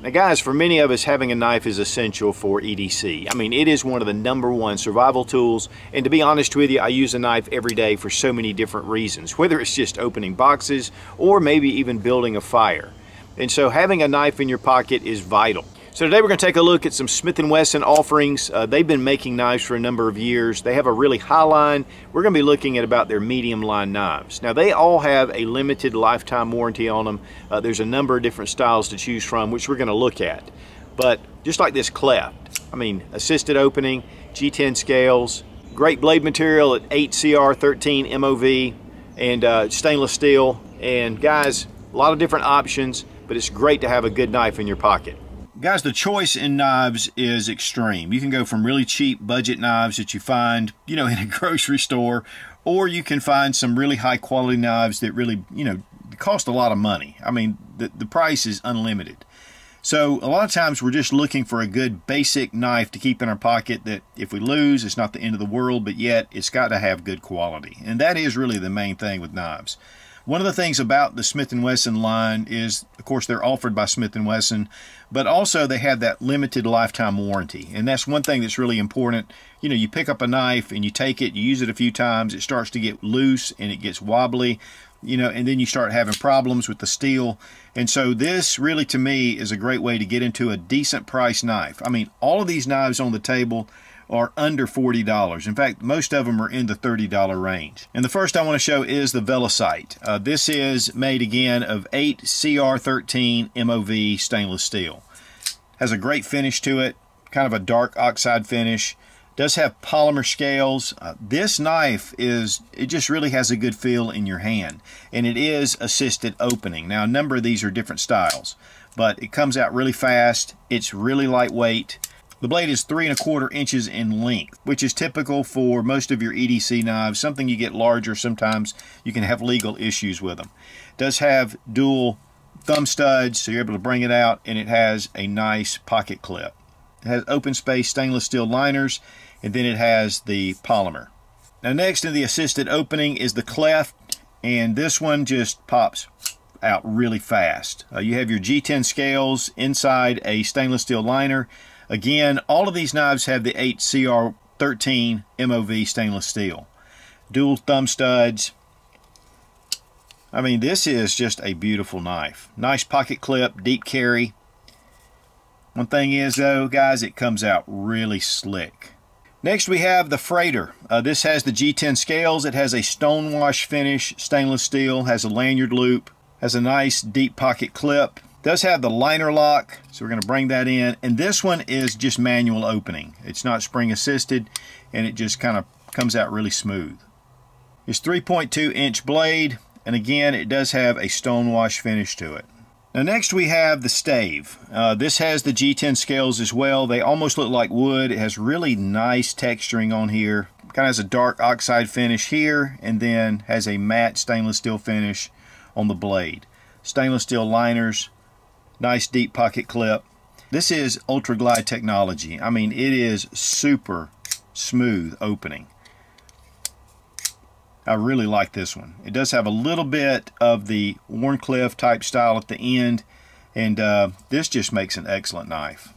Now guys, for many of us, having a knife is essential for EDC. I mean, it is one of the #1 survival tools, and to be honest with you, I use a knife every day for so many different reasons, whether it's just opening boxes or maybe even building a fire. And so having a knife in your pocket is vital. So today we're going to take a look at some Smith & Wesson offerings. They've been making knives for a number of years. They have a really high line. We're going to be looking at about their medium line knives. Now they all have a limited lifetime warranty on them. There's a number of different styles to choose from, which we're going to look at. But just like this Clef, I mean, assisted opening, G10 scales, great blade material at 8CR13 MOV, and stainless steel. And guys, a lot of different options, but it's great to have a good knife in your pocket. Guys, the choice in knives is extreme. You can go from really cheap budget knives that you find, in a grocery store, or you can find some really high quality knives that really, cost a lot of money. I mean, the price is unlimited. So a lot of times we're just looking for a good basic knife to keep in our pocket that if we lose, it's not the end of the world, but yet it's got to have good quality. And that is really the main thing with knives. One of the things about the Smith & Wesson line is, of course, they're offered by Smith & Wesson, but also they have that limited lifetime warranty. And that's one thing that's really important. You pick up a knife and you take it, you use it a few times, it starts to get loose and it gets wobbly, and then you start having problems with the steel. And so this really, to me, is a great way to get into a decent price knife. I mean, all of these knives on the table are under $40. In fact, most of them are in the $30 range. And the first I want to show is the Velocite. This is made again of 8CR13 MOV stainless steel. Has a great finish to it, kind of a dark oxide finish. Does have polymer scales. This knife it just really has a good feel in your hand. And it is assisted opening. Now, a number of these are different styles, but it comes out really fast. It's really lightweight. The blade is 3 1/4 inches in length, which is typical for most of your EDC knives. Something you get larger, sometimes you can have legal issues with them. It does have dual thumb studs, so you're able to bring it out, and it has a nice pocket clip. It has open space stainless steel liners, and then it has the polymer. Now next in the assisted opening is the Clef, and this one just pops out really fast. You have your G10 scales inside a stainless steel liner. Again, all of these knives have the 8CR13 MOV stainless steel. Dual thumb studs. I mean, this is just a beautiful knife. Nice pocket clip, deep carry. One thing is though, guys, it comes out really slick. Next we have the Freighter. This has the G10 scales. It has a stonewash finish, stainless steel, has a lanyard loop, has a nice deep pocket clip. Does have the liner lock, so we're going to bring that in. And this one is just manual opening. It's not spring assisted, and it just kind of comes out really smooth. It's 3.2 inch blade, and again, it does have a stonewash finish to it. Now next we have the Stave. This has the G10 scales as well. They almost look like wood. It has really nice texturing on here. Kind of has a dark oxide finish here, and then has a matte stainless steel finish on the blade. Stainless steel liners. Nice deep pocket clip. This is Ultra Glide technology. I mean, it is super smooth opening. I really like this one. It does have a little bit of the Wharncliffe type style at the end, and this just makes an excellent knife.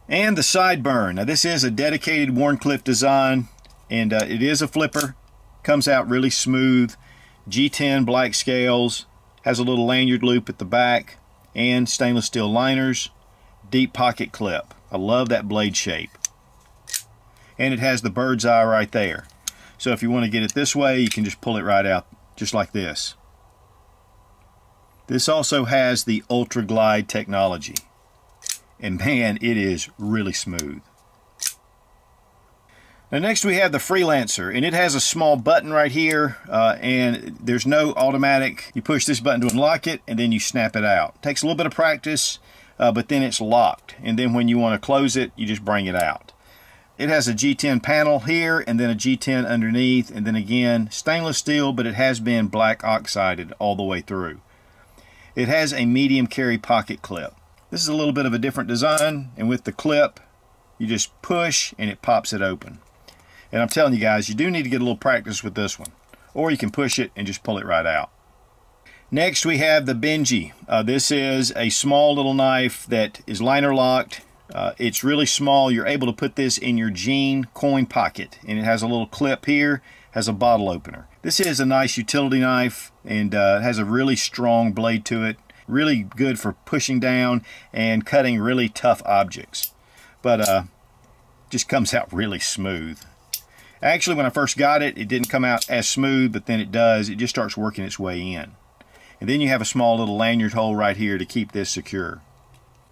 And the Sideburn. Now this is a dedicated Wharncliffe design, and it is a flipper. Comes out really smooth. G10 black scales. Has a little lanyard loop at the back. And stainless steel liners, deep pocket clip. I love that blade shape. And it has the bird's eye right there. So if you want to get it this way, you can just pull it right out, just like this. This also has the Ultra Glide technology. And man, it is really smooth. Now next we have the Freelancer, and it has a small button right here, and there's no automatic. You push this button to unlock it, and then you snap it out. It takes a little bit of practice, but then it's locked, and then when you want to close it, you just bring it out. It has a G10 panel here, and then a G10 underneath, and then again, stainless steel, but it has been black oxided all the way through. It has a medium carry pocket clip. This is a little bit of a different design, and with the clip, you just push, and it pops it open. And I'm telling you guys, you do need to get a little practice with this one. Or you can push it and just pull it right out. Next we have the Benji. This is a small little knife that is liner locked. It's really small. You're able to put this in your jean coin pocket, and it has a little clip here, has a bottle opener. This is a nice utility knife, and it has a really strong blade to it. Really good for pushing down and cutting really tough objects. But just comes out really smooth. Actually, when I first got it, it didn't come out as smooth, but then it does. It just starts working its way in. And then you have a small little lanyard hole right here to keep this secure.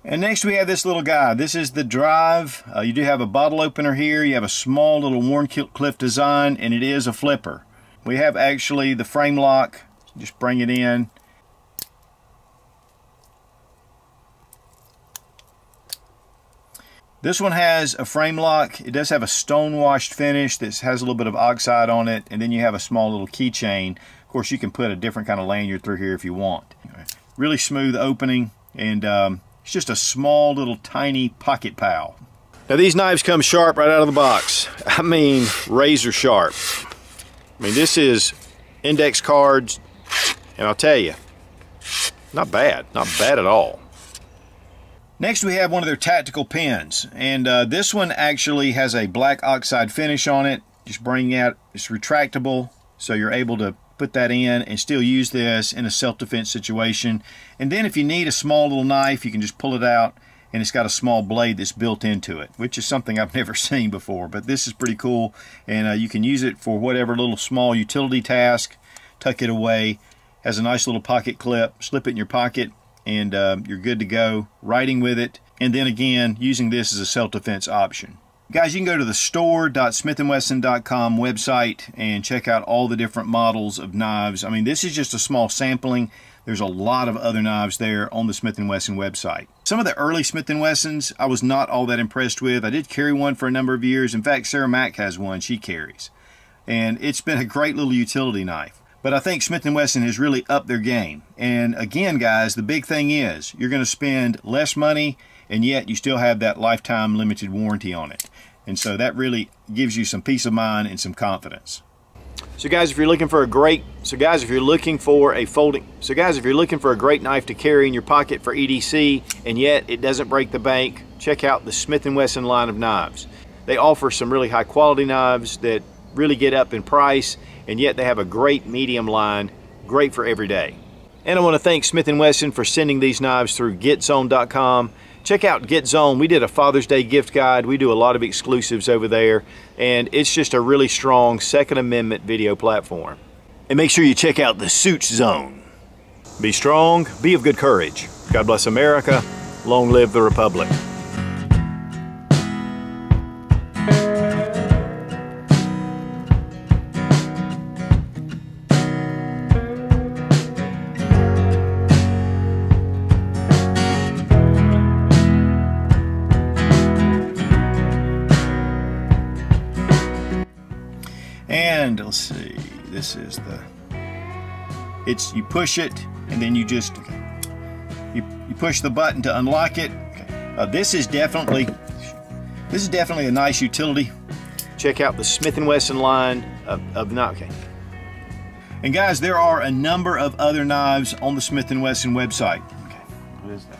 And next we have this little guy. This is the drive. You do have a bottle opener here. You have a small little Wharncliffe design, and it is a flipper. We have actually the frame lock. Just bring it in. This one has a frame lock. It does have a stone washed finish that has a little bit of oxide on it, and then you have a small little keychain. Of course, you can put a different kind of lanyard through here if you want. Really smooth opening, and it's just a small little tiny pocket pal. Now these knives come sharp right out of the box. I mean, razor sharp. I mean, this is index cards, and I'll tell you, not bad at all. Next we have one of their tactical pens, and this one actually has a black oxide finish on it. Just bring out, it's retractable, so you're able to put that in and still use this in a self-defense situation. And then if you need a small little knife, you can just pull it out, and it's got a small blade that's built into it, which is something I've never seen before, but this is pretty cool. And you can use it for whatever little small utility task. Tuck it away, has a nice little pocket clip, slip it in your pocket, and you're good to go writing with it. And then again, using this as a self-defense option. Guys, you can go to the store.smithandwesson.com website and check out all the different models of knives. I mean, this is just a small sampling. There's a lot of other knives there on the Smith & Wesson website. Some of the early Smith & Wessons I was not all that impressed with. I did carry one for a number of years. In fact, Sarah Mack has one she carries. And it's been a great little utility knife. But I think Smith & Wesson has really upped their game. And again, guys, the big thing is you're going to spend less money, and yet you still have that lifetime limited warranty on it. And so that really gives you some peace of mind and some confidence. So guys, if you're looking for a great knife to carry in your pocket for EDC, and yet it doesn't break the bank, check out the Smith & Wesson line of knives. They offer some really high quality knives that really get up in price, and yet they have a great medium line, great for every day. And I want to thank Smith & Wesson for sending these knives through GetZone.com. Check out GetZone. We did a Father's Day gift guide. We do a lot of exclusives over there, and it's just a really strong Second Amendment video platform. And make sure you check out the Sootch Zone. Be strong, be of good courage. God bless America. Long live the Republic. And let's see, this is you push it, and then you just, you push the button to unlock it. This is definitely a nice utility. Check out the Smith & Wesson line of knives. Okay. And guys, there are a number of other knives on the Smith & Wesson website. Okay, what is that?